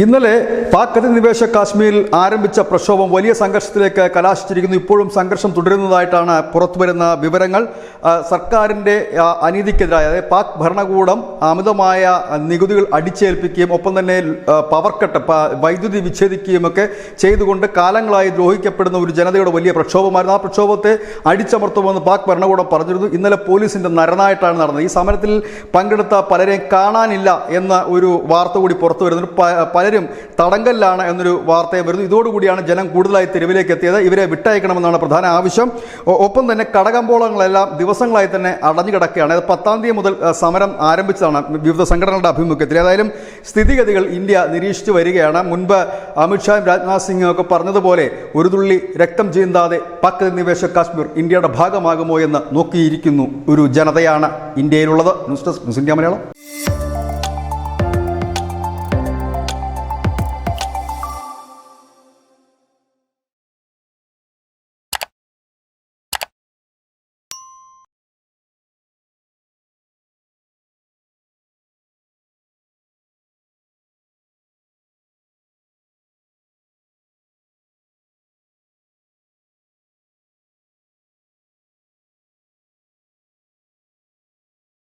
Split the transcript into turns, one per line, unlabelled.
ഇന്നലെ പാക് അധിനിവേശ കാശ്മീരിൽ ആരംഭിച്ച പ്രക്ഷോഭം വലിയ സംഘർഷത്തിലേക്ക് കലാശിച്ചിരിക്കുന്നു. ഇപ്പോഴും സംഘർഷം തുടരുന്നതായിട്ടാണ് പുറത്തുവരുന്ന വിവരങ്ങൾ. സർക്കാരിൻ്റെ അനീതിക്കെതിരായ, അതായത് പാക് ഭരണകൂടം അമിതമായ നികുതികൾ അടിച്ചേൽപ്പിക്കുകയും ഒപ്പം തന്നെ പവർ കട്ട്, വൈദ്യുതി വിച്ഛേദിക്കുകയും ഒക്കെ ചെയ്തുകൊണ്ട് കാലങ്ങളായി ദ്രോഹിക്കപ്പെടുന്ന ഒരു ജനതയുടെ വലിയ പ്രക്ഷോഭമായിരുന്നു. ആ പ്രക്ഷോഭത്തെ അടിച്ചമർത്തുമെന്ന് പാക് ഭരണകൂടം പറഞ്ഞിരുന്നു. ഇന്നലെ പോലീസിൻ്റെ നരനായിട്ടാണ് നടന്നത്. ഈ സമരത്തിൽ പങ്കെടുത്ത പലരെയും കാണാനില്ല എന്ന ഒരു വാർത്ത കൂടി പുറത്തു വരുന്നു. പലരും തടങ്കലിലാണ് എന്നൊരു വാർത്തയും വരുന്നു. ഇതോടുകൂടിയാണ് ജനം കൂടുതലായി തെരുവിലേക്ക് എത്തിയത്. ഇവരെ വിട്ടയക്കണമെന്നാണ് പ്രധാന ആവശ്യം. ഒപ്പം തന്നെ കടകമ്പോളങ്ങളെല്ലാം ദിവസങ്ങളായി തന്നെ അടഞ്ഞു കിടക്കുകയാണ്. 10-ാം തീയതി മുതൽ സമരം ആരംഭിച്ചതാണ് വിവിധ സംഘടനകളുടെ ആഭിമുഖ്യത്തിൽ. ഏതായാലും സ്ഥിതിഗതികൾ ഇന്ത്യ നിരീക്ഷിച്ചു വരികയാണ്. മുൻപ് അമിത്ഷായും രാജ്നാഥ് സിംഗും ഒക്കെ പറഞ്ഞതുപോലെ ഒരു തുള്ളി രക്തം ചീന്താതെ പാക് അധിനിവേശ കാശ്മീർ ഇന്ത്യയുടെ ഭാഗമാകുമോ എന്ന് നോക്കിയിരിക്കുന്നു ഒരു ജനതയാണ് ഇന്ത്യയിലുള്ളത്. News desk news India Malayalam.